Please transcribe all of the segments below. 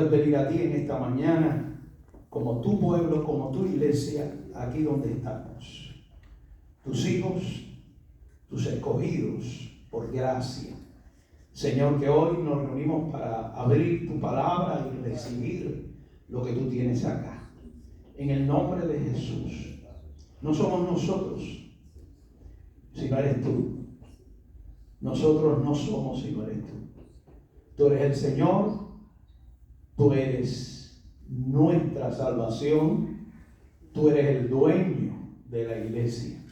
puedes venir a ti en esta mañana, como tu pueblo, como tu iglesia, aquí donde estamos. Tus hijos, tus escogidos, por gracia. Señor, que hoy nos reunimos para abrir tu palabra y recibir lo que tú tienes acá. En el nombre de Jesús. No somos nosotros, sino eres tú. Nosotros no somos, sino eres tú. Tú eres el Señor, tú eres nuestra salvación, tú eres el dueño de la iglesia.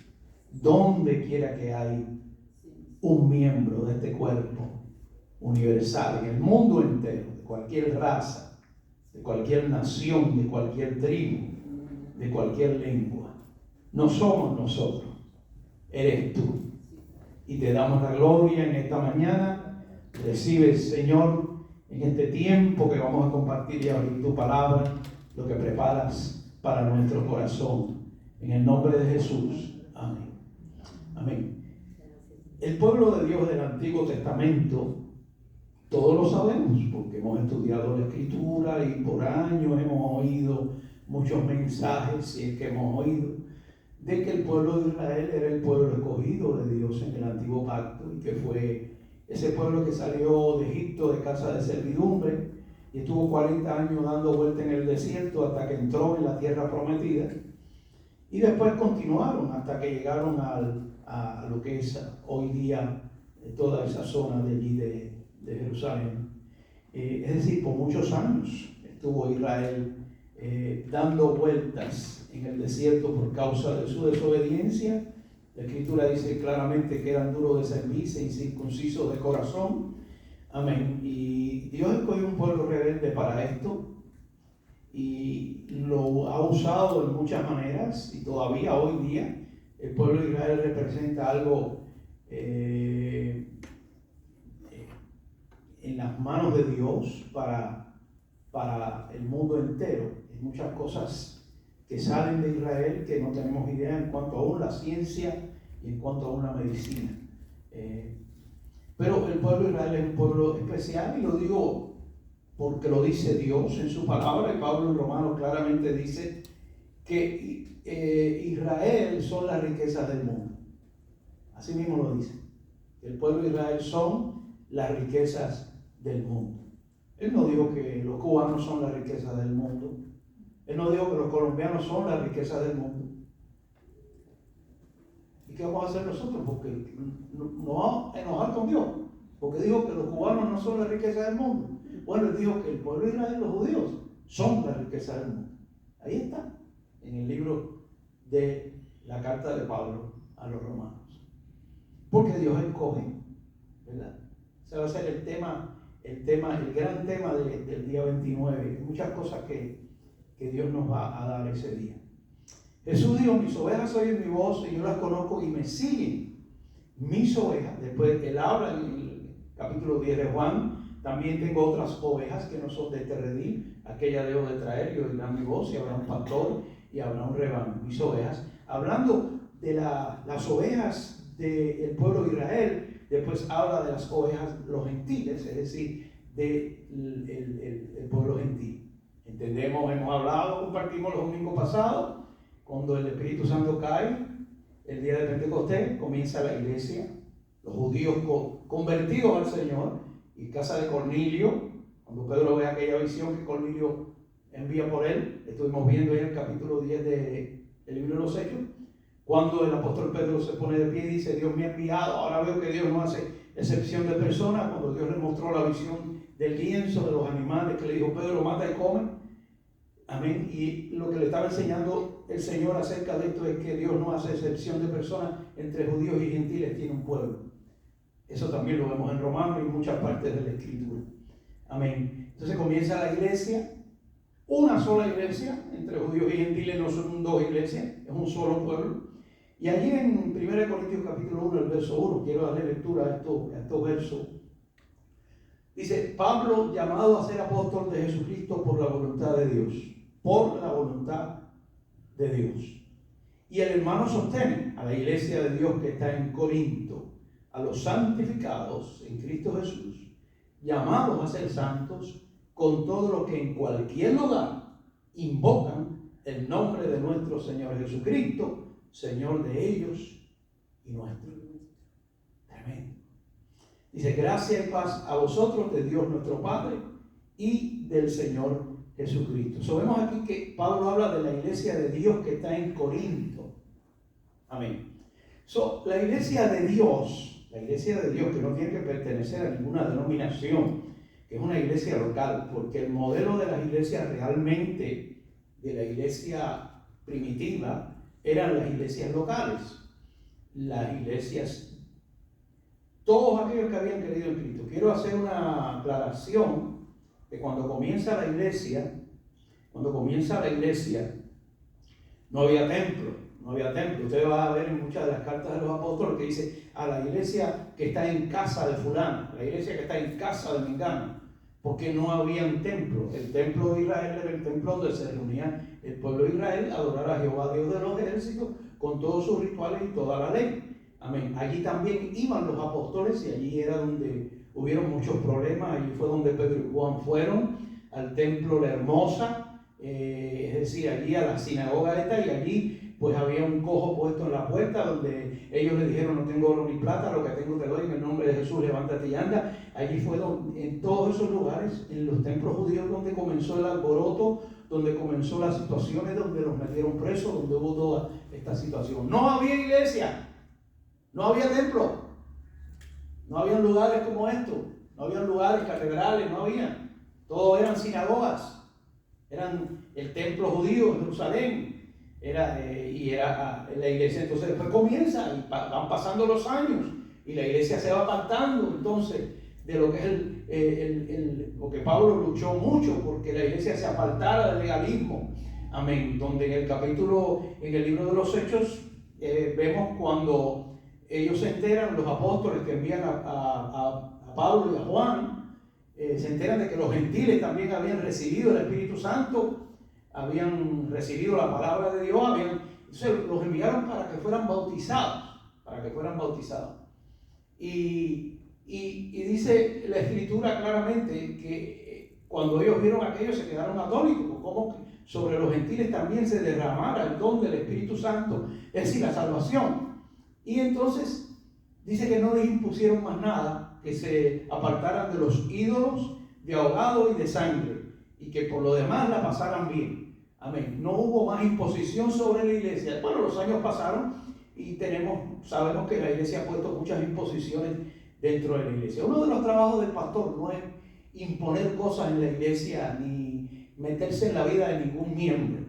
Donde quiera que hay un miembro de este cuerpo universal, en el mundo entero, de cualquier raza, de cualquier nación, de cualquier tribu, de cualquier lengua, no somos nosotros, eres tú. Y te damos la gloria en esta mañana. Recibe, Señor, en este tiempo que vamos a compartir y abrir tu palabra, lo que preparas para nuestro corazón. En el nombre de Jesús. Amén. Amén. El pueblo de Dios del Antiguo Testamento, todos lo sabemos, porque hemos estudiado la Escritura y por años hemos oído muchos mensajes, si es que hemos oído, de que el pueblo de Israel era el pueblo escogido de Dios en el Antiguo Pacto, y que fue ese pueblo que salió de Egipto de casa de servidumbre y estuvo 40 años dando vuelta en el desierto hasta que entró en la tierra prometida, y después continuaron hasta que llegaron a lo que es hoy día toda esa zona de allí de Jerusalén. Es decir, por muchos años estuvo Israel dando vueltas en el desierto por causa de su desobediencia. La Escritura dice claramente que eran duros de cerviz e incircuncisos de corazón. Amén. Y Dios escogió un pueblo rebelde para esto y lo ha usado de muchas maneras, y todavía hoy día el pueblo de Israel representa algo en las manos de Dios para el mundo entero. Hay muchas cosas que salen de Israel que no tenemos idea en cuanto a aún la ciencia y en cuanto a una medicina. Pero el pueblo de Israel es un pueblo especial, y lo digo porque lo dice Dios en su palabra, y Pablo en Romanos claramente dice que Israel son las riquezas del mundo. Así mismo lo dice. El pueblo de Israel son las riquezas del mundo. Él no dijo que los cubanos son las riquezas del mundo. Él no dijo que los colombianos son las riquezas del mundo. ¿Y qué vamos a hacer nosotros? Porque nos vamos a enojar con Dios, porque dijo que los cubanos no son las riquezas del mundo. Bueno, él dijo que el pueblo de Israel, los judíos, son las riquezas del mundo. Ahí está, en el libro de la carta de Pablo a los romanos. Porque Dios escoge, ¿verdad? Ese va a ser el gran tema del día 29. Hay muchas cosas que Dios nos va a dar ese día. Jesús dijo: mis ovejas oyen mi voz y yo las conozco y me siguen. Mis ovejas, después él habla en el capítulo 10 de Juan: también tengo otras ovejas que no son de este redil, aquellas debo de traer y oirán mi voz, y habrá un pastor y habrá un rebaño. Mis ovejas, hablando de las ovejas del pueblo de Israel, después habla de las ovejas, los gentiles, es decir, del pueblo gentil. Entendemos, hemos hablado, compartimos los domingos pasados, cuando el Espíritu Santo cae, el día de Pentecostés, comienza la iglesia, los judíos convertidos al Señor, y casa de Cornelio, cuando Pedro ve aquella visión que Cornelio envía por él, estuvimos viendo ahí en el capítulo 10 del libro de los Hechos, cuando el apóstol Pedro se pone de pie y dice: Dios me ha enviado. Ahora veo que Dios no hace excepción de personas. Cuando Dios le mostró la visión del lienzo, de los animales, que le dijo: Pedro, mata y come. Amén. Y lo que le estaba enseñando el Señor acerca de esto es que Dios no hace excepción de personas. Entre judíos y gentiles tiene un pueblo. Eso también lo vemos en Romanos y en muchas partes de la Escritura. Amén. Entonces comienza la iglesia, una sola iglesia, entre judíos y gentiles. No son dos iglesias, es un solo pueblo. Y allí en 1 Corintios capítulo 1, el verso 1, quiero darle lectura a estos versos. Dice: Pablo, llamado a ser apóstol de Jesucristo por la voluntad de Dios. Por la voluntad de Dios. Y el hermano Sóstenes, a la iglesia de Dios que está en Corinto, a los santificados en Cristo Jesús, llamados a ser santos con todo lo que en cualquier lugar invocan el nombre de nuestro Señor Jesucristo, Señor de ellos y nuestro. Tremendo. Dice, gracia y paz a vosotros de Dios nuestro Padre y del Señor Jesucristo. So, vemos aquí que Pablo habla de la iglesia de Dios que está en Corinto. Amén. So, la iglesia de Dios que no tiene que pertenecer a ninguna denominación, que es una iglesia local, porque el modelo de las iglesias realmente, de la iglesia primitiva, eran las iglesias locales. Las iglesias, todos aquellos que habían creído en Cristo. Quiero hacer una aclaración que cuando comienza la iglesia, no había templo. Usted va a ver en muchas de las cartas de los apóstoles que dice a la iglesia que está en casa de fulano, la iglesia que está en casa de mengano, porque no había un templo. El templo de Israel era el templo donde se reunía el pueblo de Israel a adorar a Jehová, Dios de los ejércitos, con todos sus rituales y toda la ley. Amén. Allí también iban los apóstoles y allí era donde hubieron muchos problemas. Allí fue donde Pedro y Juan fueron al templo La Hermosa, es decir, allí a la sinagoga esta, y allí pues había un cojo puesto en la puerta donde ellos le dijeron, no tengo oro ni plata, lo que tengo te doy, en el nombre de Jesús levántate y anda. Allí fue donde, en todos esos lugares, en los templos judíos, donde comenzó el alboroto, donde comenzó las situaciones, donde los metieron presos, donde hubo toda esta situación. No había iglesia, no había templo, no había lugares como estos, no había lugares, catedrales, no había. Todos eran sinagogas, eran el templo judío en Jerusalén. Era la iglesia. Entonces después comienza y van pasando los años y la iglesia se va apartando entonces de lo que es porque Pablo luchó mucho porque la iglesia se apartara del legalismo. Amén. Donde en el libro de los Hechos vemos cuando ellos se enteran, los apóstoles que envían a Pablo y a Juan, se enteran de que los gentiles también habían recibido el Espíritu Santo, habían recibido la palabra de Dios, entonces los enviaron para que fueran bautizados, Y dice la Escritura claramente que cuando ellos vieron aquello se quedaron atónitos, como que sobre los gentiles también se derramara el don del Espíritu Santo, es decir, la salvación. Y entonces dice que no les impusieron más nada, que se apartaran de los ídolos de ahogado y de sangre, y que por lo demás la pasaran bien. Amén. No hubo más imposición sobre la iglesia. Bueno, los años pasaron y sabemos que la iglesia ha puesto muchas imposiciones dentro de la iglesia. Uno de los trabajos del pastor no es imponer cosas en la iglesia ni meterse en la vida de ningún miembro.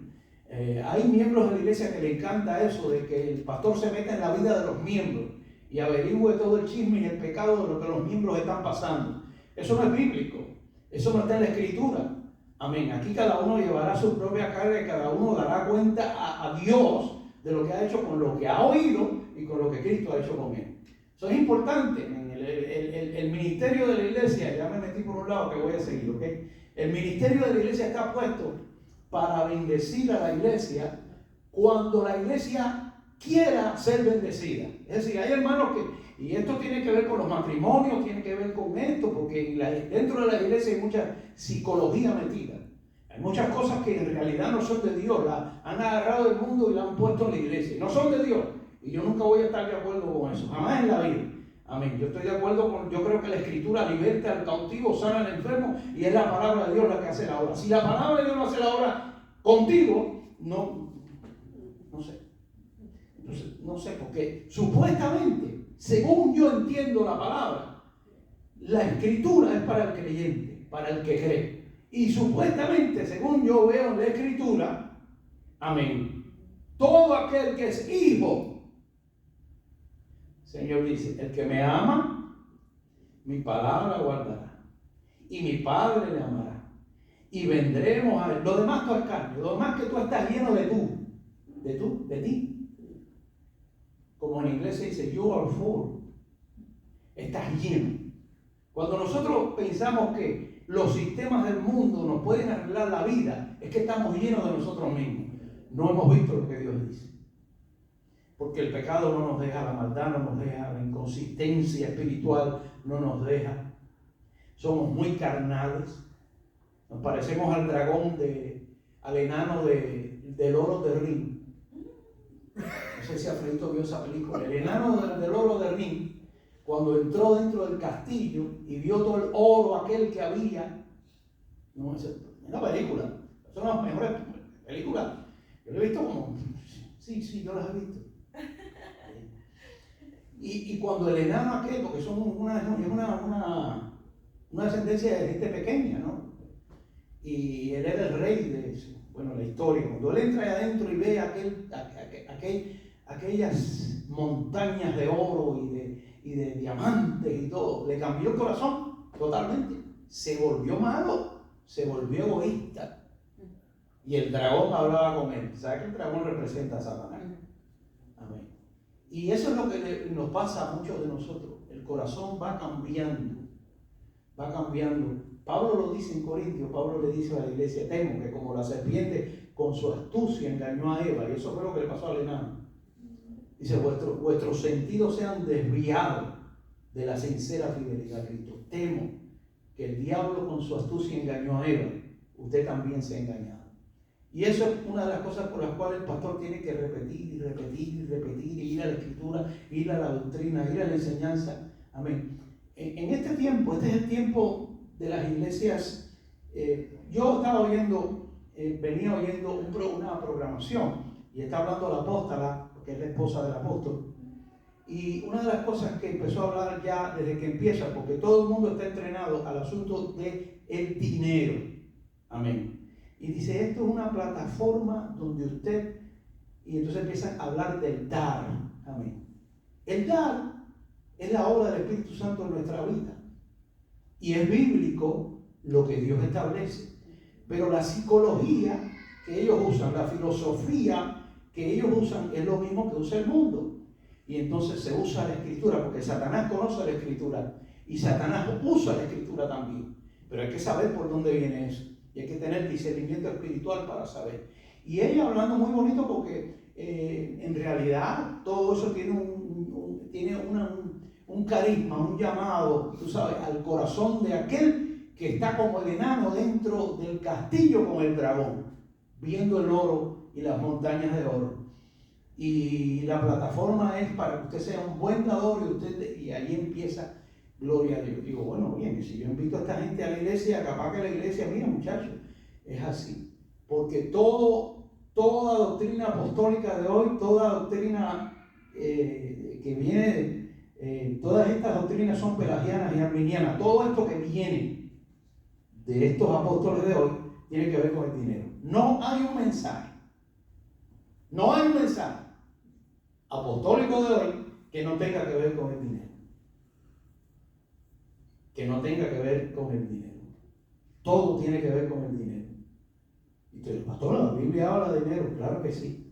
Hay miembros de la iglesia que le encanta eso, de que el pastor se meta en la vida de los miembros y averigüe todo el chisme y el pecado de lo que los miembros están pasando. Eso no es bíblico, eso no está en la Escritura. Amén. Aquí cada uno llevará su propia carga y cada uno dará cuenta a Dios de lo que ha hecho con lo que ha oído y con lo que Cristo ha hecho con él. Eso es importante. El ministerio de la iglesia, ya me metí por un lado que voy a seguir, ¿ok? El ministerio de la iglesia está puesto para bendecir a la iglesia cuando la iglesia quiera ser bendecida. Es decir, hay hermanos y esto tiene que ver con los matrimonios, tiene que ver con esto, porque dentro de la iglesia hay mucha psicología metida. Hay muchas cosas que en realidad no son de Dios, la han agarrado del mundo y la han puesto en la iglesia. No son de Dios. Y yo nunca voy a estar de acuerdo con eso, jamás en la vida. Amén. Yo estoy de acuerdo yo creo que la Escritura liberta al cautivo, sana al enfermo, y es la palabra de Dios la que hace la obra. Si la palabra de Dios no hace la obra contigo, no sé. Entonces, no sé, porque supuestamente, según yo entiendo la palabra, la Escritura es para el creyente, para el que cree. Y supuestamente, según yo veo en la Escritura, amén, todo aquel que es hijo, Señor dice, el que me ama, mi palabra guardará, y mi Padre le amará, y vendremos a ver. Lo demás tú es carne, lo demás que tú estás lleno de ti. Como en inglés se dice, you are full. Estás lleno. Cuando nosotros pensamos que los sistemas del mundo nos pueden arreglar la vida, es que estamos llenos de nosotros mismos. No hemos visto lo que Dios dice. Porque el pecado no nos deja, la maldad no nos deja, la inconsistencia espiritual no nos deja. Somos muy carnales. Nos parecemos al dragón, al enano del oro de Rin. No sé si Alfredito vio esa película. El enano del oro de Rin, cuando entró dentro del castillo y vio todo el oro aquel que había, no, es una película, es una de las mejores películas. Yo lo he visto como, sí, yo las he visto. Y cuando el enano aquel, porque son una descendencia de gente pequeña, ¿no? Y él era el rey de eso. Bueno, la historia, cuando él entra ahí adentro y ve aquellas montañas de oro y de diamantes y todo, le cambió el corazón totalmente. Se volvió malo, se volvió egoísta. Y el dragón hablaba con él. ¿Sabe que el dragón representa a Satanás? Amén. Y eso es lo que nos pasa a muchos de nosotros. El corazón va cambiando. Va cambiando. Pablo lo dice en Corintios. Pablo le dice a la iglesia: temo que como la serpiente con su astucia engañó a Eva, y eso fue lo que le pasó al enano. Dice: vuestros sentidos sean desviados de la sincera fidelidad a Cristo. Temo que el diablo con su astucia engañó a Eva, usted también se ha engañado. Y eso es una de las cosas por las cuales el pastor tiene que repetir, ir a la escritura, ir a la doctrina, ir a la enseñanza. Amén. En este tiempo, este es el tiempo de las iglesias. Yo estaba oyendo, venía oyendo una programación, y está hablando la apóstola, que es la esposa del apóstol. Y una de las cosas que empezó a hablar ya desde que empieza, porque todo el mundo está entrenado al asunto del dinero. Amén. Y dice: esto es una plataforma donde usted, y entonces empieza a hablar del dar. Amén. El dar es la obra del Espíritu Santo en nuestra vida. Y es bíblico lo que Dios establece. Pero la psicología que ellos usan, la filosofía que ellos usan, es lo mismo que usa el mundo. Y entonces se usa la escritura, porque Satanás conoce la escritura. Y Satanás usa la escritura también. Pero hay que saber por dónde viene eso. Y hay que tener discernimiento espiritual para saber. Y ella hablando muy bonito, porque en realidad todo eso tiene un carisma, un llamado, tú sabes, al corazón de aquel que está como el enano dentro del castillo con el dragón, viendo el oro y las montañas de oro. Y la plataforma es para que usted sea un buen dador, y ahí empieza. Gloria a Dios. Digo, bueno, bien, si yo invito a esta gente a la iglesia, capaz que la iglesia, mira, muchachos, es así. Porque toda doctrina apostólica de hoy, toda doctrina que viene, todas estas doctrinas son pelagianas y arminianas. Todo esto que viene de estos apóstoles de hoy tiene que ver con el dinero. No hay un mensaje apostólico de hoy que no tenga que ver con el dinero. Que no tenga que ver con el dinero. Todo tiene que ver con el dinero. Y entonces, pastor, la Biblia habla de dinero, claro que sí.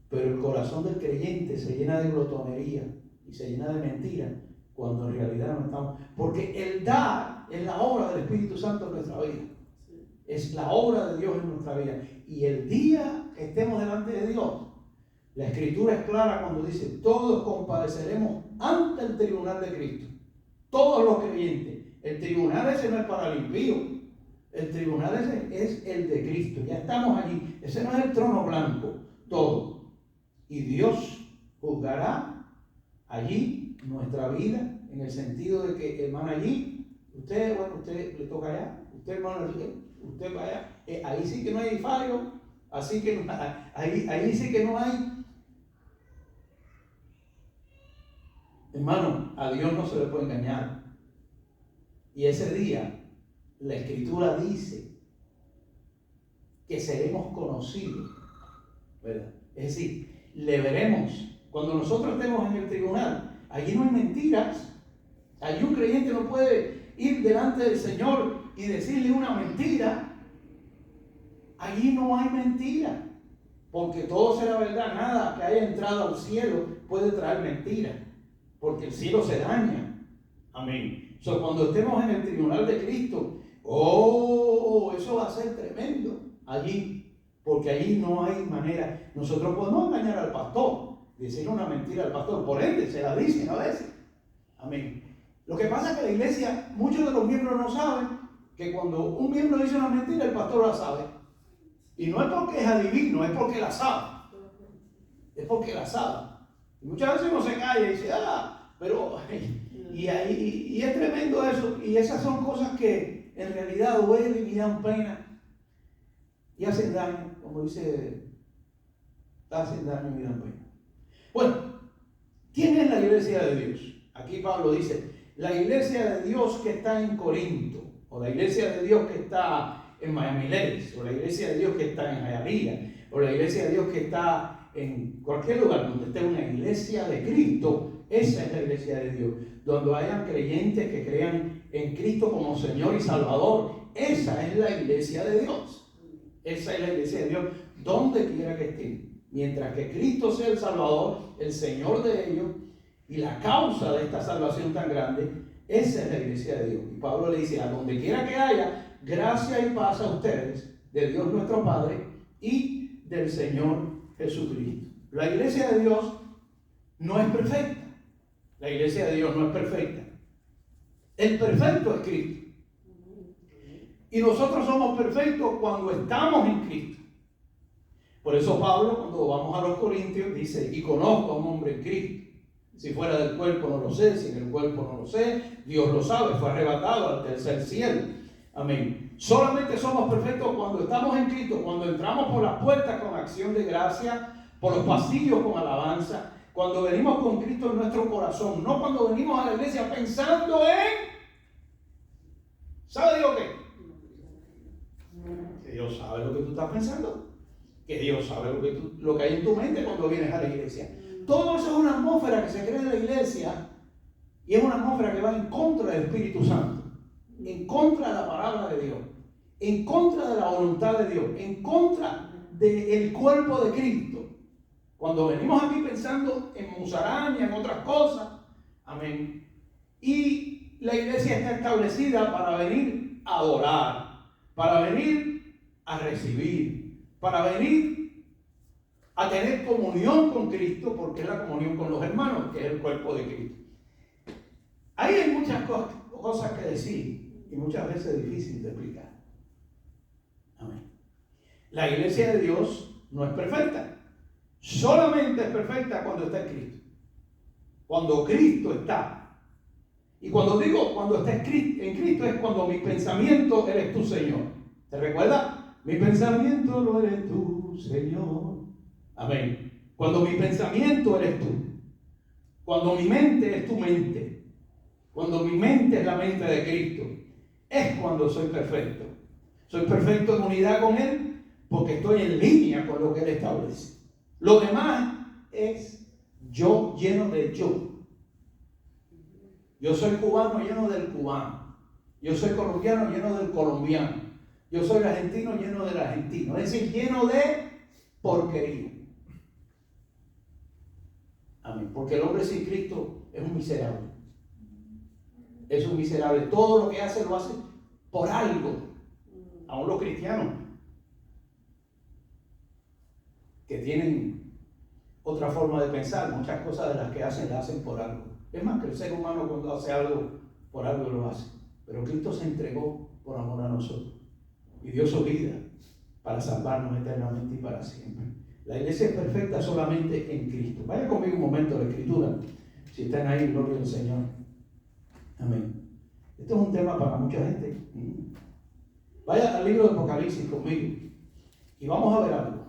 Pero el corazón del creyente se llena de glotonería y se llena de mentira, cuando en realidad no estamos. Porque el dar es la obra del Espíritu Santo en nuestra vida. Es la obra de Dios en nuestra vida. Y el día que estemos delante de Dios, la Escritura es clara cuando dice: todos compareceremos ante el tribunal de Cristo. Todos los creyentes. El tribunal ese no es para el impío. El tribunal ese es el de Cristo. Ya estamos allí. Ese no es el trono blanco. Todo. Y Dios juzgará allí nuestra vida, en el sentido de que, hermano, allí, usted le toca allá. Usted, hermano, usted va allá. Ahí sí que no hay fallo. Así que ahí sí que no hay. Hermano, a Dios no se le puede engañar. Y ese día, la Escritura dice que seremos conocidos, ¿verdad? Es decir, le veremos. Cuando nosotros estemos en el tribunal, allí no hay mentiras. Allí un creyente no puede ir delante del Señor y decirle una mentira. Allí no hay mentira, porque todo será verdad. Nada que haya entrado al cielo puede traer mentira, porque el cielo se daña. Amén. Cuando estemos en el tribunal de Cristo, eso va a ser tremendo allí, porque allí no hay manera. Nosotros podemos engañar al pastor, decirle una mentira al pastor, por ende se la dicen a veces. Amén. Lo que pasa es que la iglesia, muchos de los miembros no saben que cuando un miembro dice una mentira, el pastor la sabe. Y no es porque es adivino, es porque la sabe. Es porque la sabe. Y muchas veces uno se calla y dice, pero... Y es tremendo eso. Y esas son cosas que en realidad duelen y dan pena. Y hacen daño, como dice, hacen daño y dan pena. Bueno, ¿quién es la iglesia de Dios? Aquí Pablo dice, la iglesia de Dios que está en Corinto, o la iglesia de Dios que está en Miami Lakes, o la iglesia de Dios que está en Hialeah, o la iglesia de Dios que está en cualquier lugar donde esté una iglesia de Cristo. Esa es la iglesia de Dios, donde hayan creyentes que crean en Cristo como Señor y Salvador. Esa es la iglesia de Dios. Esa es la iglesia de Dios, donde quiera que estén. Mientras que Cristo sea el Salvador, el Señor de ellos, y la causa de esta salvación tan grande, esa es la iglesia de Dios. Y Pablo le dice, a donde quiera que haya, gracia y paz a ustedes, de Dios nuestro Padre y del Señor Jesucristo. La iglesia de Dios no es perfecta. La iglesia de Dios no es perfecta. El perfecto es Cristo. Y nosotros somos perfectos cuando estamos en Cristo. Por eso Pablo, cuando vamos a los Corintios, dice, y conozco a un hombre en Cristo. Si fuera del cuerpo no lo sé, si en el cuerpo no lo sé, Dios lo sabe, fue arrebatado al tercer cielo. Amén. Solamente somos perfectos cuando estamos en Cristo, cuando entramos por las puertas con acción de gracia, por los pasillos con alabanza, cuando venimos con Cristo en nuestro corazón, no cuando venimos a la iglesia pensando en... ¿Sabe Dios qué? Que Dios sabe lo que tú estás pensando. Que Dios sabe lo que hay en tu mente cuando vienes a la iglesia. Todo eso es una atmósfera que se crea en la iglesia y es una atmósfera que va en contra del Espíritu Santo, en contra de la palabra de Dios, en contra de la voluntad de Dios, en contra del cuerpo de Cristo. Cuando venimos aquí pensando en musaraña, en otras cosas, amén. Y la iglesia está establecida para venir a adorar, para venir a recibir, para venir a tener comunión con Cristo, porque es la comunión con los hermanos, que es el cuerpo de Cristo. Ahí hay muchas cosas que decir y muchas veces difíciles de explicar. Amén. La iglesia de Dios no es perfecta. Solamente es perfecta cuando está en Cristo. Cuando Cristo está. Y cuando digo cuando está en Cristo es cuando mi pensamiento eres tú, Señor. ¿Te recuerdas? Mi pensamiento lo eres tú, Señor. Amén. Cuando mi pensamiento eres tú. Cuando mi mente es tu mente. Cuando mi mente es la mente de Cristo. Es cuando soy perfecto. Soy perfecto en unidad con Él porque estoy en línea con lo que Él establece. Lo demás es yo lleno de yo. Yo soy cubano lleno del cubano. Yo soy colombiano lleno del colombiano. Yo soy argentino lleno del argentino. Es decir, lleno de porquería. Amén. Porque el hombre sin Cristo es un miserable. Es un miserable. Todo lo que hace lo hace por algo. Aún los cristianos que tienen otra forma de pensar, muchas cosas de las que hacen, las hacen por algo. Es más, que el ser humano cuando hace algo, por algo lo hace. Pero Cristo se entregó por amor a nosotros y dio su vida para salvarnos eternamente y para siempre. La iglesia es perfecta solamente en Cristo. Vaya conmigo un momento a la Escritura. Si están ahí, gloria al Señor. Amén. Esto es un tema para mucha gente. Vaya al libro de Apocalipsis conmigo y vamos a ver algo.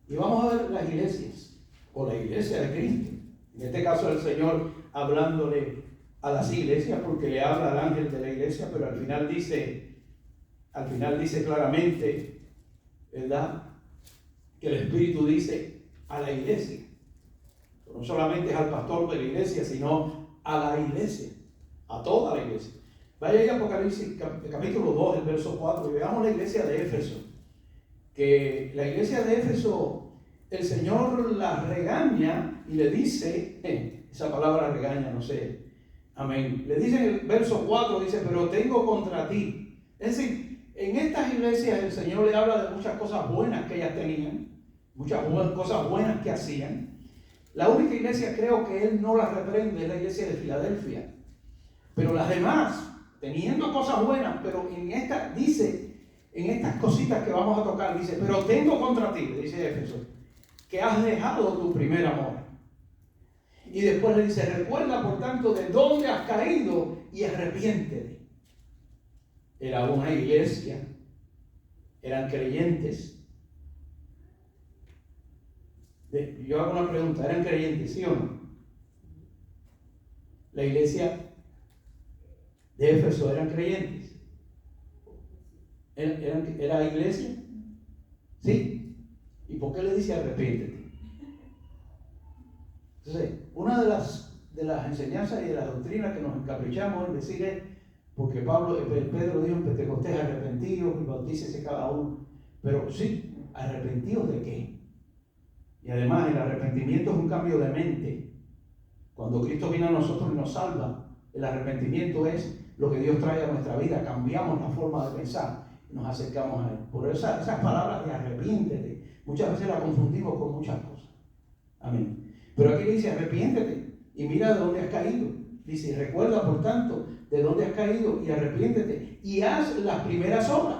Y vamos a ver las iglesias, o la iglesia de Cristo. En este caso el Señor hablándole a las iglesias, porque le habla al ángel de la iglesia, pero al final dice claramente, ¿verdad?, que el Espíritu dice a la iglesia. No solamente es al pastor de la iglesia, sino a la iglesia, a toda la iglesia. Vaya ahí a Apocalipsis capítulo 2, el verso 4, y veamos la iglesia de Éfeso. Que la iglesia de Éfeso, el Señor la regaña y le dice, esa palabra regaña, no sé, amén. Le dice en el verso 4, dice, pero tengo contra ti. Es decir, en estas iglesias el Señor le habla de muchas cosas buenas que ellas tenían, muchas cosas buenas que hacían. La única iglesia creo que Él no la reprende es la iglesia de Filadelfia. Pero las demás teniendo cosas buenas, pero dice, en estas cositas que vamos a tocar, dice, pero tengo contra ti, le dice Éfeso, que has dejado tu primer amor. Y después le dice, recuerda por tanto de dónde has caído y arrepiéntete. Era una iglesia, eran creyentes. Yo hago una pregunta, ¿eran creyentes, sí o no? La iglesia de Éfeso eran creyentes. ¿Era iglesia? Sí. ¿Y por qué le dice arrepiéntete? Entonces, una de las enseñanzas y de las doctrinas que nos encaprichamos en decir es, porque Pedro dijo en Pentecostés, arrepentidos y bautícese cada uno. Pero sí, ¿arrepentidos de qué? Y además el arrepentimiento es un cambio de mente. Cuando Cristo viene a nosotros y nos salva, el arrepentimiento es lo que Dios trae a nuestra vida. Cambiamos la forma de pensar y nos acercamos a Él. Por esas palabras de arrepiéntete, muchas veces las confundimos con muchas cosas. Amén. Pero aquí dice arrepiéntete y mira de dónde has caído. Dice, recuerda por tanto de dónde has caído y arrepiéntete y haz las primeras obras.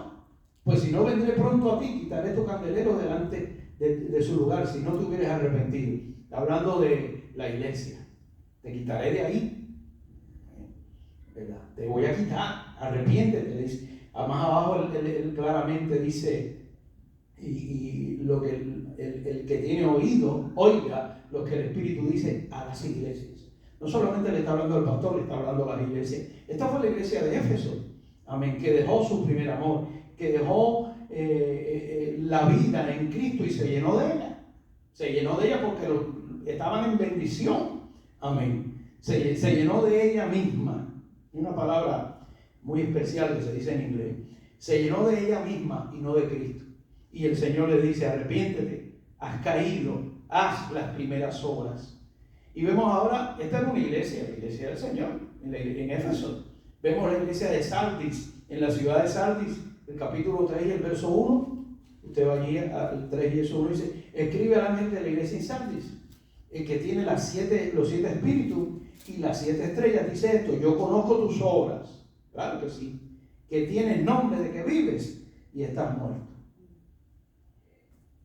Pues si no, vendré pronto a ti, quitaré tu candelero delante de su lugar, si no te hubieras arrepentido. Está hablando de la iglesia. Te quitaré de ahí. ¿Verdad? Te voy a quitar. Arrepiéntete. Dice. Más abajo él claramente dice, y lo que el que tiene oído, oiga lo que el Espíritu dice a las iglesias. No solamente le está hablando al pastor, le está hablando a las iglesias. Esta fue la iglesia de Éfeso. Amén. Que dejó su primer amor. Que dejó la vida en Cristo y se llenó de ella. Se llenó de ella porque estaban en bendición. Amén. Se llenó de ella misma. Una palabra muy especial que se dice en inglés. Se llenó de ella misma y no de Cristo. Y el Señor le dice, arrepiéntete, has caído, haz las primeras obras. Y vemos ahora, esta es una iglesia, la iglesia del Señor, en Éfeso. Vemos la iglesia de Sardis, en la ciudad de Sardis, el capítulo 3 y el verso 1. Usted va allí al 3 y el 1 dice, escribe al ángel de la iglesia en Sardis, el que tiene los 7 espíritus y las 7 estrellas, dice esto, yo conozco tus obras, claro que sí, que tienes nombre de que vives y estás muerto.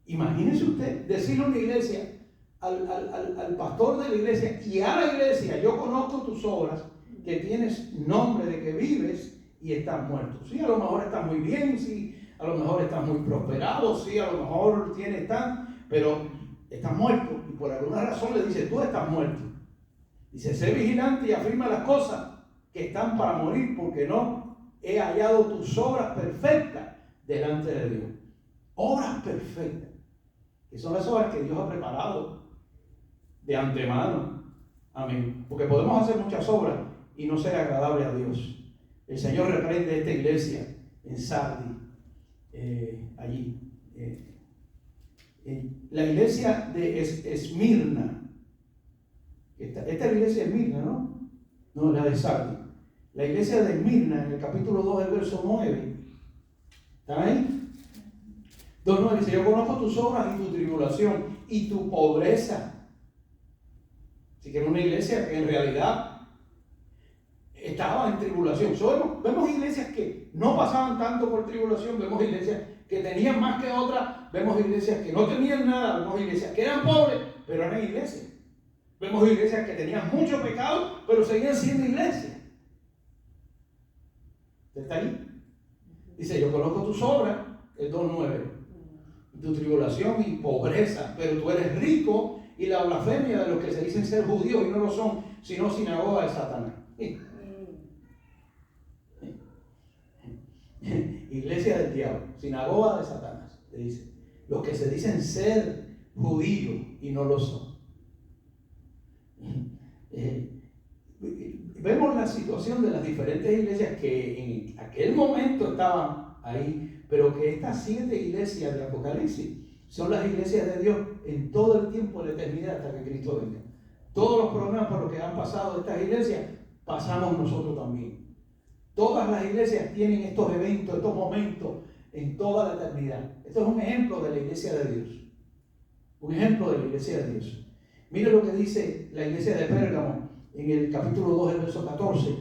Imagínese usted decirle a una iglesia, al pastor de la iglesia y a la iglesia, yo conozco tus obras, que tienes nombre de que vives y estás muerto. Sí, a lo mejor estás muy bien, sí, a lo mejor estás muy prosperado, sí, a lo mejor tienes pero estás muerto. Y por alguna razón le dice, tú estás muerto. Dice, sé vigilante y afirma las cosas que están para morir, porque no he hallado tus obras perfectas delante de Dios. Obras perfectas, que son las obras que Dios ha preparado de antemano. Amén. Porque podemos hacer muchas obras y no ser agradable a Dios. El Señor reprende esta iglesia en Sardis, allí. La iglesia de Esmirna. Esta es la iglesia de Esmirna, ¿no? No, la de Sardis. La iglesia de Esmirna, en el capítulo 2, el verso 9. ¿Están ahí? 2:9 dice, yo conozco tus obras y tu tribulación y tu pobreza. Así que era una iglesia que en realidad estaba en tribulación. Vemos iglesias que no pasaban tanto por tribulación, vemos iglesias que tenían más que otras, vemos iglesias que no tenían nada, vemos iglesias que eran pobres, pero eran iglesias. Vemos iglesias que tenían mucho pecado, pero seguían siendo iglesias. ¿Está ahí? Dice, yo conozco tus obras, el 2:9, tu tribulación y pobreza, pero tú eres rico y la blasfemia de los que se dicen ser judíos y no lo son, sino sinagoga de Satanás. Iglesia del diablo, sinagoga de Satanás, le dice. Los que se dicen ser judíos y no lo son. Vemos la situación de las diferentes iglesias que en aquel momento estaban ahí, pero que estas 7 iglesias de Apocalipsis son las iglesias de Dios en todo el tiempo de la eternidad hasta que Cristo venga. Todos los problemas por los que han pasado estas iglesias, pasamos nosotros también. Todas las iglesias tienen estos eventos, estos momentos en toda la eternidad. Esto es un ejemplo de la iglesia de Dios. Un ejemplo de la iglesia de Dios. Mire lo que dice la iglesia de Pérgamo en el capítulo 2, el verso 14.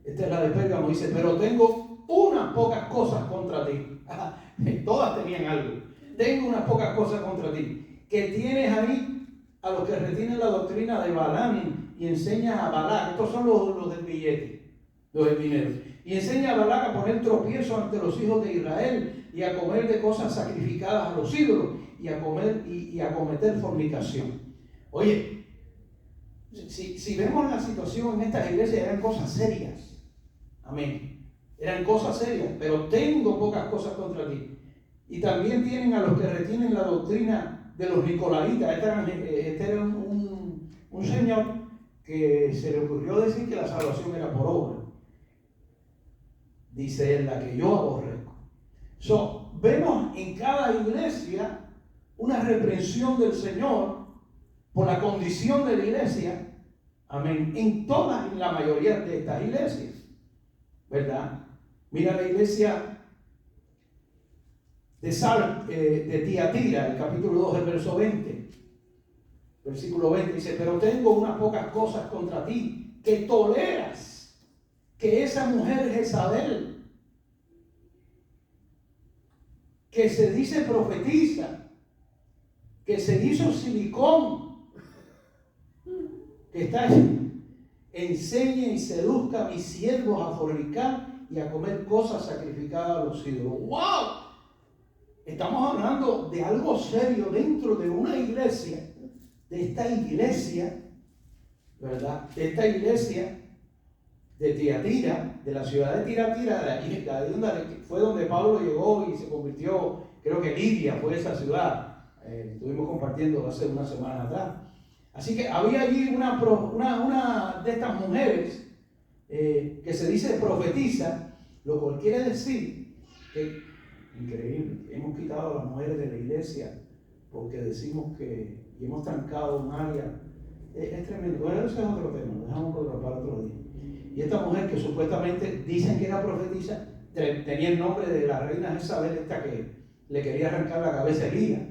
Esta es la de Pérgamo, dice, pero tengo unas pocas cosas contra ti. Todas tenían algo. Tengo unas pocas cosas contra ti. Que tienes ahí a los que retienen la doctrina de Balaam y enseñas a Balac. Estos son los del billete, los del dinero. Y enseña a Balac a poner tropiezo ante los hijos de Israel y a comer de cosas sacrificadas a los ídolos y a comer y a cometer fornicación. Oye, si vemos la situación en estas iglesias, eran cosas serias. Amén. Eran cosas serias, pero tengo pocas cosas contra ti. Y también tienen a los que retienen la doctrina de los nicolaitas. Este era un señor que se le ocurrió decir que la salvación era por obra. Dice él, la que yo aborrezco. Vemos en cada iglesia una reprensión del Señor por la condición de la iglesia. Amén. En la mayoría de estas iglesias, ¿verdad? Mira la iglesia de Tiatira, el capítulo 2, el verso 20. Versículo 20 dice, pero tengo unas pocas cosas contra ti, que toleras que esa mujer Jezabel, que se dice profetiza, que se hizo silicón, que está enseñe y seduzca a mis siervos a fornicar y a comer cosas sacrificadas a los ídolos. ¡Wow! Estamos hablando de algo serio dentro de una iglesia, de esta iglesia, ¿verdad? De esta iglesia de Tiatira, de la ciudad de Tiatira, fue donde Pablo llegó y se convirtió, creo que Lidia fue esa ciudad. Estuvimos compartiendo hace una semana atrás. Así que había allí una de estas mujeres que se dice profetiza, lo cual quiere decir que, increíble, hemos quitado a las mujeres de la iglesia porque decimos que, y hemos trancado un área, es tremendo. Bueno, ese es otro tema, lo dejamos para otro día. Y esta mujer que supuestamente dicen que era profetisa, tenía el nombre de la reina Jezabel, esta que le quería arrancar la cabeza a Elías,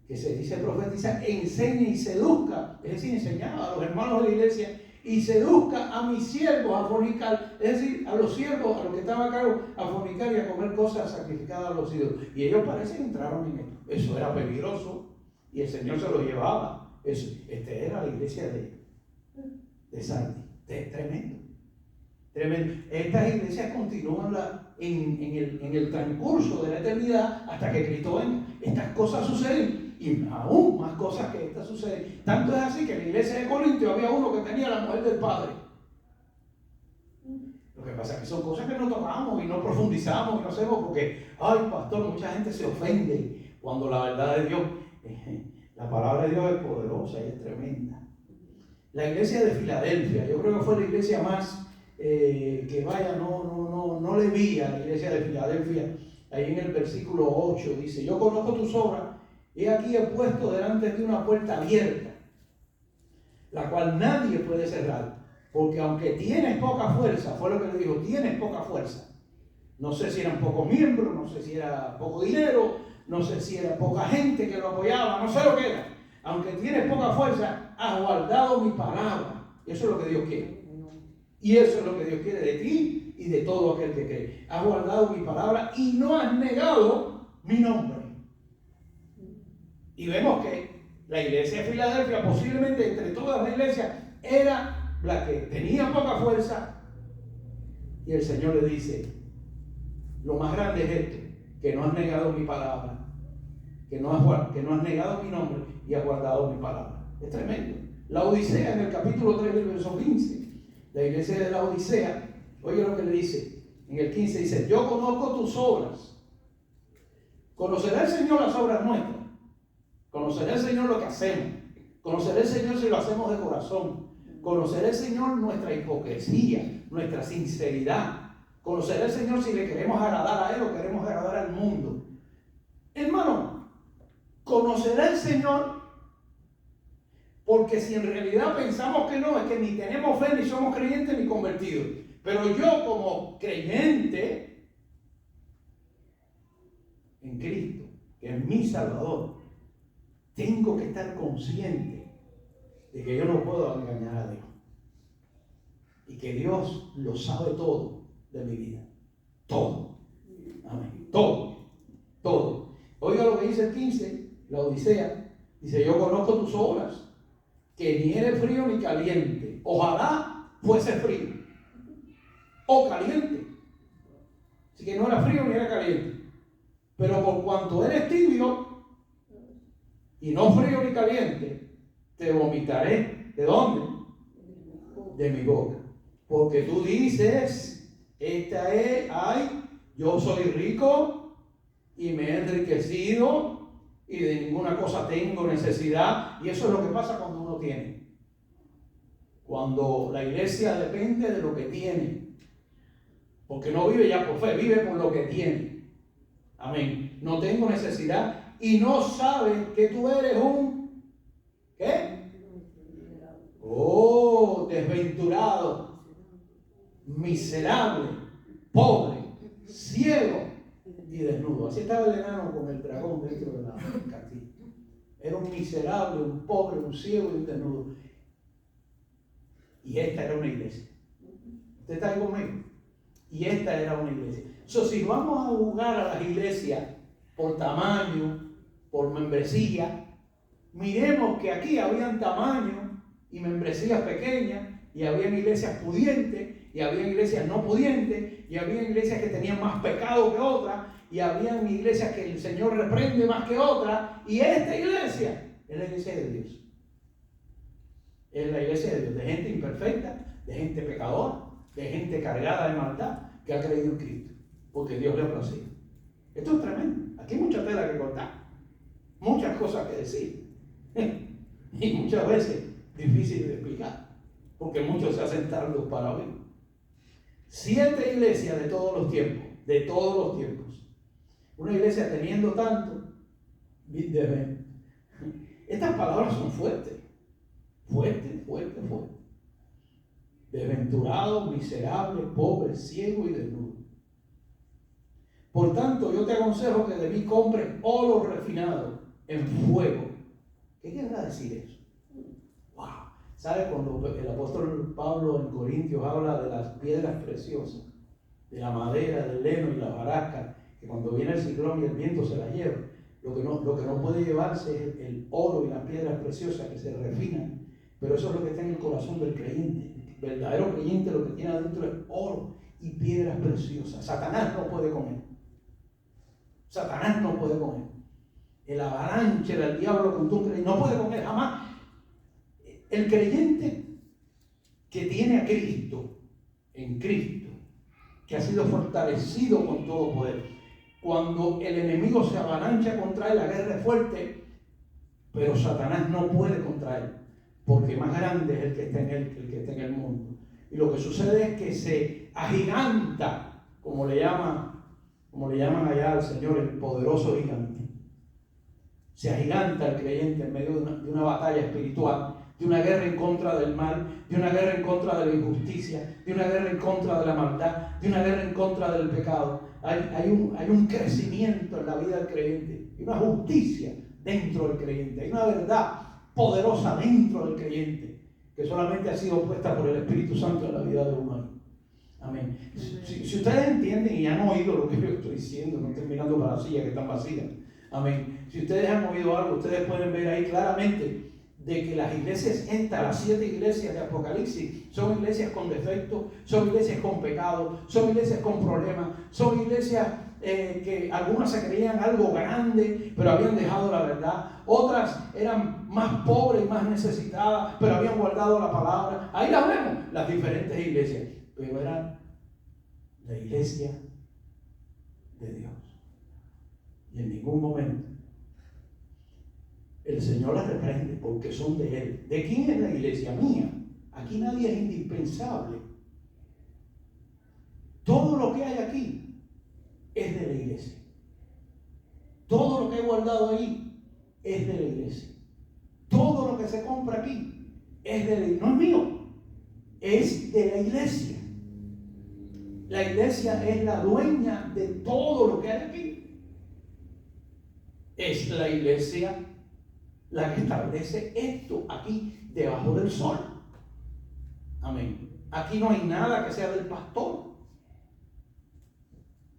que se dice profetiza, enseña y seduzca, es decir, enseñaba a los hermanos de la iglesia y seduzca a mis siervos a fornicar, es decir, a los siervos, a los que estaban a cargo, a fornicar y a comer cosas sacrificadas a los ídolos. Y ellos parece que entraron en esto. Eso era peligroso y el Señor se lo llevaba. Era la iglesia de Sardis. Tremendo. Tremendo. Estas iglesias continúan en el transcurso de la eternidad hasta que Cristo venga. Estas cosas suceden. Y aún más cosas que estas suceden. Tanto es así que en la iglesia de Corintio había uno que tenía la mujer del padre. Lo que pasa es que son cosas que no tocamos y no profundizamos y no hacemos porque, ay pastor, mucha gente se ofende cuando la verdad de Dios, la palabra de Dios es poderosa y es tremenda. La iglesia de Filadelfia, yo creo que fue la iglesia más que vaya, no le vi a la iglesia de Filadelfia. Ahí en el versículo 8 dice, yo conozco tus obras. He aquí he puesto delante de una puerta abierta, la cual nadie puede cerrar, porque aunque tienes poca fuerza, fue lo que le dijo, tienes poca fuerza. No sé si eran pocos miembros, no sé si era poco dinero, no sé si era poca gente que lo apoyaba, no sé lo que era. Aunque tienes poca fuerza, has guardado mi palabra. Eso es lo que Dios quiere. Y eso es lo que Dios quiere de ti y de todo aquel que cree. Has guardado mi palabra y no has negado mi nombre. Y vemos que la iglesia de Filadelfia, posiblemente entre todas las iglesias, era la que tenía poca fuerza. Y el Señor le dice, lo más grande es esto, que no has negado mi palabra, que no has negado mi nombre y has guardado mi palabra. Es tremendo. La Odisea, en el capítulo 3, del verso 15, la iglesia de la Odisea, oye lo que le dice, en el 15 dice, yo conozco tus obras. ¿Conocerá el Señor las obras nuestras? Conocerá el Señor lo que hacemos. Conocerá el Señor si lo hacemos de corazón. Conocerá el Señor nuestra hipocresía, nuestra sinceridad. Conocerá el Señor si le queremos agradar a Él o queremos agradar al mundo. Hermano, conocerá el Señor, porque si en realidad pensamos que no, es que ni tenemos fe, ni somos creyentes, ni convertidos. Pero yo como creyente en Cristo, que es mi Salvador, tengo que estar consciente de que yo no puedo engañar a Dios. y que Dios lo sabe todo de mi vida. Todo. Amén. Todo. Todo. Oiga lo que dice el 15, la Odisea. Dice, yo conozco tus obras, que ni eres frío ni caliente. Ojalá fuese frío o caliente. Así que no era frío ni era caliente. Pero por cuanto eres tibio y no frío ni caliente, te vomitaré. ¿De dónde? De mi boca. Porque tú dices, yo soy rico y me he enriquecido y de ninguna cosa tengo necesidad. Y eso es lo que pasa cuando uno tiene. Cuando la iglesia depende de lo que tiene. Porque no vive ya por fe, vive por lo que tiene. Amén. No tengo necesidad y no sabes que tú eres un ¿qué? Oh, desventurado, miserable, pobre, ciego y desnudo. Así estaba el enano con el dragón dentro de la castillo. Era un miserable, un pobre, un ciego y un desnudo. Y esta era una iglesia. ¿Usted está ahí conmigo? Y esta era una iglesia. Si vamos a jugar a las iglesias por tamaño, por membresía, miremos que aquí habían tamaño y membresías pequeñas, y habían iglesias pudientes, y habían iglesias no pudientes, y habían iglesias que tenían más pecado que otras, y habían iglesias que el Señor reprende más que otras, y esta iglesia es la iglesia de Dios. Es la iglesia de Dios, de gente imperfecta, de gente pecadora, de gente cargada de maldad, que ha creído en Cristo, porque Dios le ha placido. Esto es tremendo. Aquí hay mucha tela que cortar, muchas cosas que decir, y muchas veces difíciles de explicar, porque muchos se hacen tardos para oír. 7 iglesias de todos los tiempos, una iglesia teniendo tanto, estas palabras son fuertes. Desventurado, miserable, pobre, ciego y desnudo. Por tanto, yo te aconsejo que de mí compres oro refinado en fuego. ¿Qué querrá decir eso? Wow. ¿Sabe cuando el apóstol Pablo en Corintios habla de las piedras preciosas, de la madera, del heno y la hojarasca, que cuando viene el ciclón y el viento se las lleva? Lo que no puede llevarse es el oro y las piedras preciosas que se refinan, pero eso es lo que está en el corazón del creyente. El verdadero creyente lo que tiene adentro es oro y piedras preciosas. Satanás no puede con él. Satanás no puede con él. El avalanche del diablo contra un creyente no puede con él jamás. El creyente que tiene a Cristo, en Cristo, que ha sido fortalecido con todo poder, cuando el enemigo se avalancha contra él, la guerra es fuerte, pero Satanás no puede contra él, porque más grande es el que está en él que el que está en el mundo. Y lo que sucede es que se agiganta, como le llaman allá al Señor, el poderoso gigante. Se agiganta el creyente en medio de una batalla espiritual, de una guerra en contra del mal, de una guerra en contra de la injusticia, de una guerra en contra de la maldad, de una guerra en contra del pecado. Hay un crecimiento en la vida del creyente, hay una justicia dentro del creyente, hay una verdad poderosa dentro del creyente que solamente ha sido puesta por el Espíritu Santo en la vida de uno. Amén. Si ustedes entienden y han oído lo que yo estoy diciendo, no estoy mirando para las sillas que están vacías. Amén. Si ustedes han oído algo, ustedes pueden ver ahí claramente de que las iglesias estas, las 7 iglesias de Apocalipsis, son iglesias con defectos, son iglesias con pecados, son iglesias con problemas, son iglesias que algunas se creían algo grande, pero habían dejado la verdad. Otras eran más pobres y más necesitadas, pero habían guardado la palabra. Ahí las vemos, las diferentes iglesias. Pero eran la iglesia de Dios. Y en ningún momento el Señor las reprende porque son de Él. ¿De quién es la iglesia? Mía. Aquí nadie es indispensable. Todo lo que hay aquí es de la iglesia. Todo lo que he guardado ahí es de la iglesia. Todo lo que se compra aquí es de la iglesia. No es mío, es de la iglesia. La iglesia es la dueña de todo lo que hay aquí. Es la iglesia la que establece esto aquí debajo del sol. Amén. Aquí no hay nada que sea del pastor.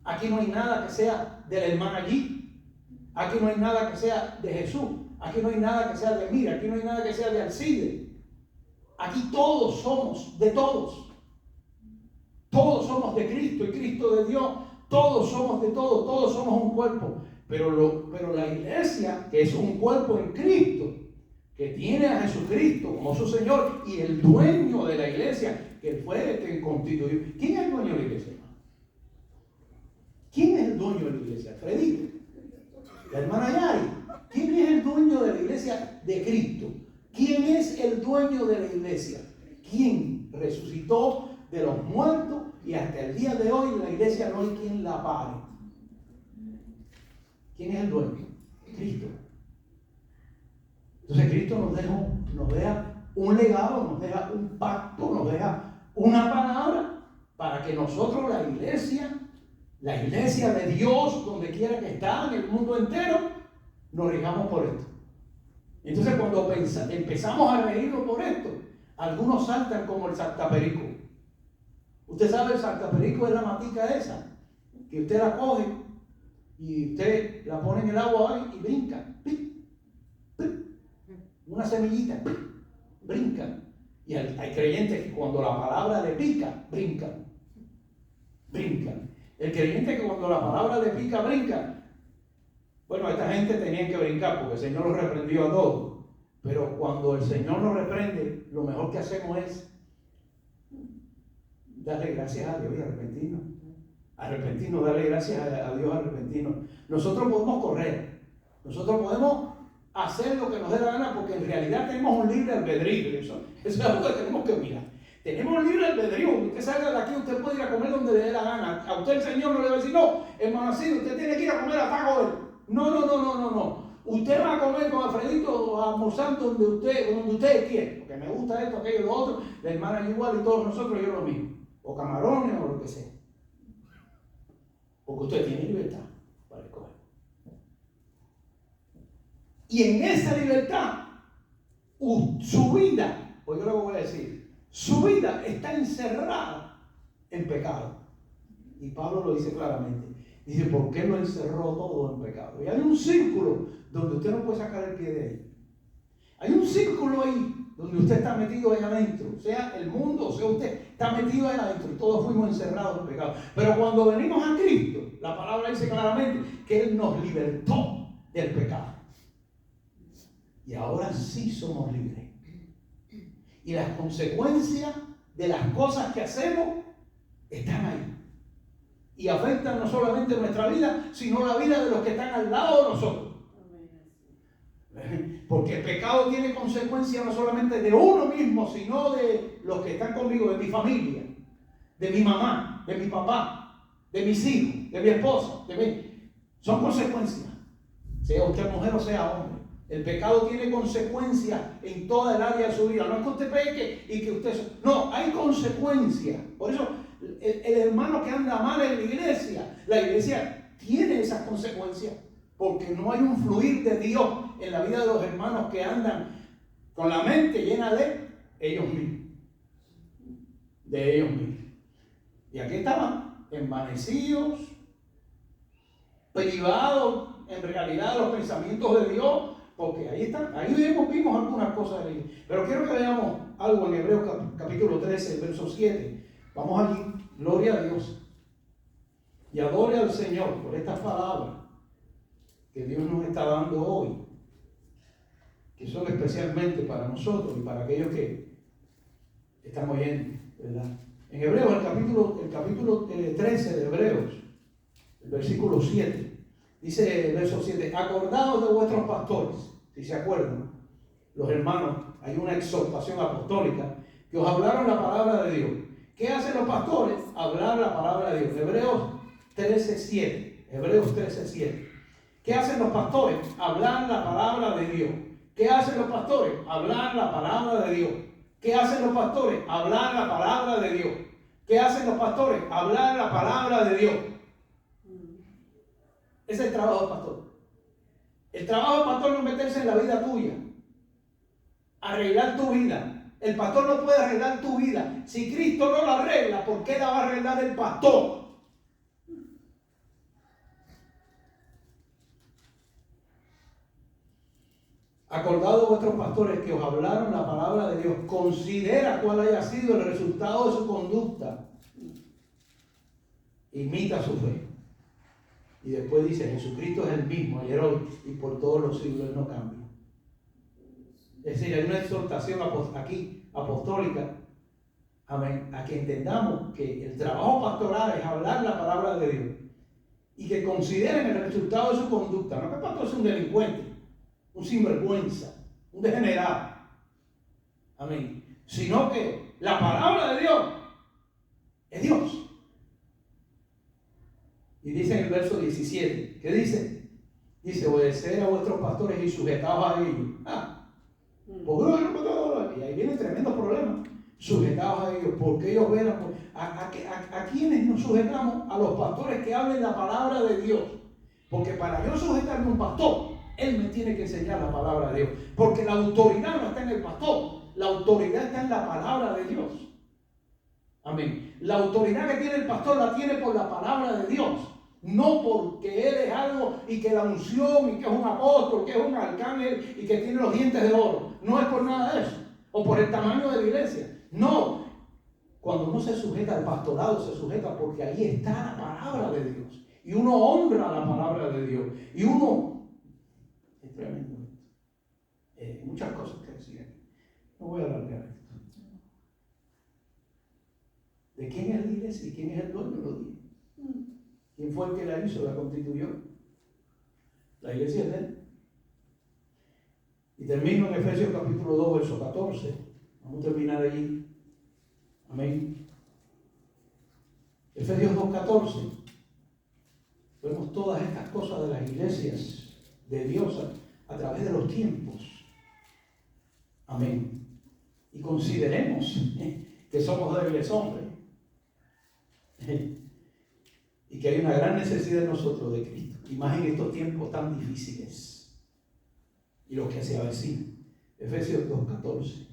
Aquí no hay nada que sea de la hermana allí. Aquí no hay nada que sea de Jesús. Aquí no hay nada que sea de Mira. Aquí no hay nada que sea de Alcide. Aquí todos somos de todos. Todos somos de Cristo y Cristo de Dios. Todos somos de todos. Todos somos un cuerpo. Pero la iglesia, que es un cuerpo en Cristo, que tiene a Jesucristo como su Señor y el dueño de la iglesia, que fue el que constituyó. ¿Quién es el dueño de la iglesia, hermano? ¿Quién es el dueño de la iglesia? Fredito. La hermana Yari. ¿Quién es el dueño de la iglesia de Cristo? ¿Quién es el dueño de la iglesia? ¿Quién resucitó de los muertos y hasta el día de hoy la iglesia no hay quien la pare? ¿Quién es el dueño? Cristo. Entonces Cristo nos deja un legado, nos deja un pacto, nos deja una palabra para que nosotros, la iglesia de Dios, donde quiera que está, en el mundo entero, nos regamos por esto. Entonces cuando empezamos a reírnos por esto, algunos saltan como el saltaperico. Usted sabe, el saltaperico es la matica esa, que usted la coge y usted la pone en el agua ahí y brinca. ¡Pic! ¡Pic! Una semillita, ¡pic! Brinca. Y hay creyentes que cuando la palabra le pica, brincan. Brincan. El creyente que cuando la palabra le pica, brinca. Bueno, esta gente tenía que brincar porque el Señor los reprendió a todos. Pero cuando el Señor nos reprende, lo mejor que hacemos es darle gracias a Dios y arrepentirnos. Arrepentirnos, darle gracias a Dios, arrepentirnos. Nosotros podemos correr. Nosotros podemos hacer lo que nos dé la gana porque en realidad tenemos un libre albedrío. Eso es algo que tenemos que mirar. Tenemos un libre albedrío. Usted salga de aquí, usted puede ir a comer donde le dé la gana. A usted el Señor no le va a decir, no, hermano, así, usted tiene que ir a comer a Taco Bell. No. Usted va a comer con Alfredito o almorzando donde usted quiere. Porque me gusta esto, aquello, lo otro. La hermana es igual y todos nosotros, yo lo mismo. O camarones o lo que sea. Porque usted tiene libertad para escoger. Y en esa libertad, su vida, oiga lo que voy a decir, su vida está encerrada en pecado. Y Pablo lo dice claramente. Dice, ¿por qué lo encerró todo en pecado? Y hay un círculo donde usted no puede sacar el pie de ahí. Hay un círculo ahí donde usted está metido ahí adentro. Sea el mundo, o sea usted está metido ahí adentro. Y todos fuimos encerrados en pecado. Pero cuando venimos a Cristo, la palabra dice claramente que Él nos libertó del pecado. Y ahora sí somos libres. Y las consecuencias de las cosas que hacemos están ahí. Y afectan no solamente nuestra vida, sino la vida de los que están al lado de nosotros. Porque el pecado tiene consecuencias no solamente de uno mismo, sino de los que están conmigo, de mi familia, de mi mamá, de mi papá, de mis hijos, de mi esposa, de mí. Son consecuencias, sea usted mujer o sea hombre. El pecado tiene consecuencias en toda el área de su vida. No es que usted peque y que usted... No, hay consecuencias. Por eso el hermano que anda mal en la iglesia tiene esas consecuencias. Porque no hay un fluir de Dios en la vida de los hermanos que andan con la mente llena de ellos mismos. De ellos mismos. Y aquí estaban envanecidos, privados en realidad de los pensamientos de Dios. Porque ahí están, ahí vimos algunas cosas de ahí. Pero quiero que veamos algo en Hebreos capítulo 13, verso 7. Vamos allí, gloria a Dios. Y adore al Señor por estas palabras que Dios nos está dando hoy. Que son especialmente para nosotros y para aquellos que están oyendo, ¿verdad? En Hebreos, el capítulo 13 de Hebreos, el versículo 7. Dice el verso 7, acordaos de vuestros pastores, si se acuerdan, los hermanos, hay una exhortación apostólica, que os hablaron la palabra de Dios. ¿Qué hacen los pastores? Hablar la palabra de Dios. Hebreos 13:7. Hebreos 13:7. ¿Qué hacen los pastores? Hablar la palabra de Dios. ¿Qué hacen los pastores? Hablar la palabra de Dios. ¿Qué hacen los pastores? Hablar la palabra de Dios. ¿Qué hacen los pastores? Hablar la palabra de Dios. Ese es el trabajo del pastor. El trabajo del pastor no es meterse en la vida tuya, arreglar tu vida, El pastor no puede arreglar tu vida. Si Cristo no la arregla, ¿por qué la va a arreglar el pastor? Acordado vuestros pastores que os hablaron la palabra de Dios, considera cuál haya sido el resultado de su conducta. Imita su fe. Y después dice, Jesucristo es el mismo ayer, hoy y por todos los siglos. Él no cambia. Es decir, hay una exhortación aquí apostólica, amén, a que entendamos que el trabajo pastoral es hablar la palabra de Dios y que consideren el resultado de su conducta. No que el pastor sea un delincuente, un sinvergüenza, un degenerado, amén, sino que la palabra de Dios es Dios. Y dice en el verso 17, ¿qué dice? Dice, obedecer a vuestros pastores y sujetaos a ellos. Y ahí viene tremendo problema. Sujetados a ellos, porque ellos velan. ¿A quiénes nos sujetamos? A los pastores que hablen la palabra de Dios. Porque para yo sujetarme a un pastor, él me tiene que enseñar la palabra de Dios. Porque la autoridad no está en el pastor, la autoridad está en la palabra de Dios. Amén. La autoridad que tiene el pastor la tiene por la palabra de Dios. No porque él es algo y que la unción y que es un apóstol, que es un arcángel y que tiene los dientes de oro. No es por nada de eso. O por el tamaño de la iglesia. No. Cuando uno se sujeta al pastorado, se sujeta porque ahí está la palabra de Dios. Y uno honra la palabra de Dios. Y uno... Es tremendo esto. Muchas cosas que decir aquí. No voy a alargar esto. ¿De quién es la iglesia y quién es el dueño? Lo dije. ¿Quién fue el que la hizo, la constituyó? La iglesia es de él. Y termino en Efesios capítulo 2, verso 14. Vamos a terminar allí. Amén. Efesios 2, 14. Vemos todas estas cosas de las iglesias de Dios a través de los tiempos. Amén. Y consideremos que somos débiles hombres. Y que hay una gran necesidad de nosotros de Cristo. Y más en estos tiempos tan difíciles. Y los que se avecinan. Efesios 2:14.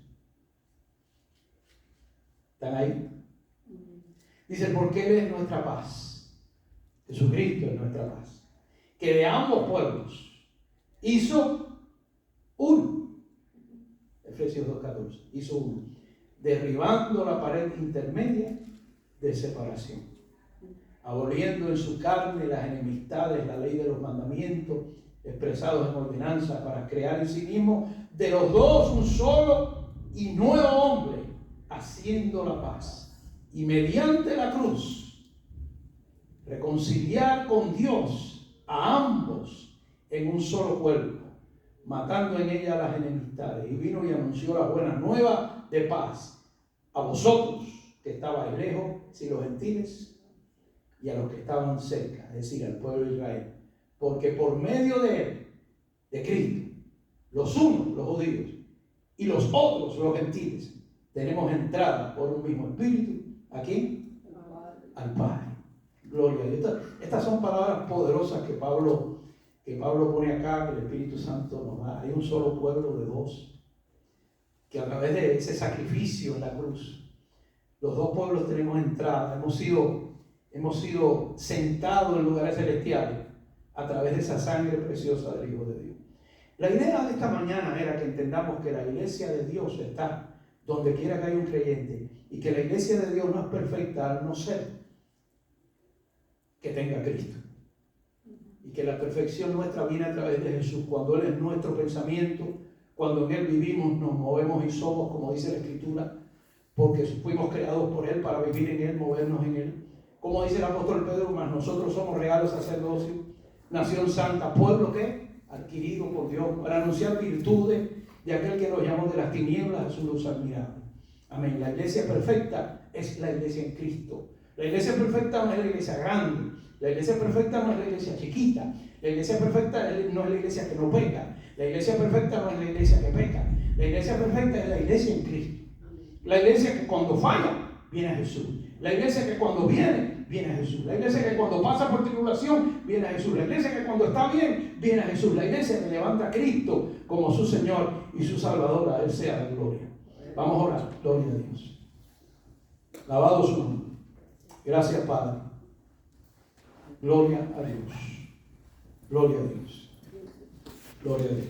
¿Están ahí? Dice, porque Él es nuestra paz. Jesucristo es nuestra paz. Que de ambos pueblos hizo uno. Efesios 2:14. Hizo uno. Derribando la pared intermedia de separación. Aboliendo en su carne las enemistades, la ley de los mandamientos expresados en ordenanza, para crear en sí mismo de los dos un solo y nuevo hombre, haciendo la paz, y mediante la cruz reconciliar con Dios a ambos en un solo cuerpo, matando en ella las enemistades. Y vino y anunció la buena nueva de paz a vosotros que estabais lejos, si los gentiles, y a los que estaban cerca, es decir, al pueblo de Israel. Porque por medio de él, de Cristo, los unos, los judíos, y los otros, los gentiles, tenemos entrada por un mismo espíritu. ¿A quién? Al Padre. Gloria a Dios. Estas son palabras poderosas que Pablo pone acá, que el Espíritu Santo nos da. Hay un solo pueblo de dos, que a través de ese sacrificio en la cruz, los dos pueblos tenemos entrada. Hemos sido sentados en lugares celestiales a través de esa sangre preciosa del Hijo de Dios. La idea de esta mañana era que entendamos que la iglesia de Dios está donde quiera que haya un creyente, y que la iglesia de Dios no es perfecta al no ser que tenga Cristo. Y que la perfección nuestra viene a través de Jesús, cuando Él es nuestro pensamiento, cuando en Él vivimos, nos movemos y somos, como dice la Escritura, porque fuimos creados por Él para vivir en Él, movernos en Él. Como dice el apóstol Pedro, mas nosotros somos real sacerdocio, nación santa, pueblo que adquirido por Dios, para anunciar virtudes de aquel que nos llamó de las tinieblas a su luz admirable. Amén. La iglesia perfecta es la iglesia en Cristo. La iglesia perfecta no es la iglesia grande. La iglesia perfecta no es la iglesia chiquita. La iglesia perfecta no es la iglesia que no peca. La iglesia perfecta no es la iglesia que peca. La iglesia perfecta es la iglesia en Cristo. La iglesia que cuando falla, viene a Jesús. La iglesia que cuando viene a Jesús. La iglesia que cuando pasa por tribulación, viene a Jesús. La iglesia que cuando está bien, viene a Jesús. La iglesia que levanta a Cristo como su Señor y su Salvador. A Él sea la gloria. Vamos a orar. Gloria a Dios. Alabado su nombre. Gracias, Padre. Gloria a Dios. Gloria a Dios. Gloria a Dios.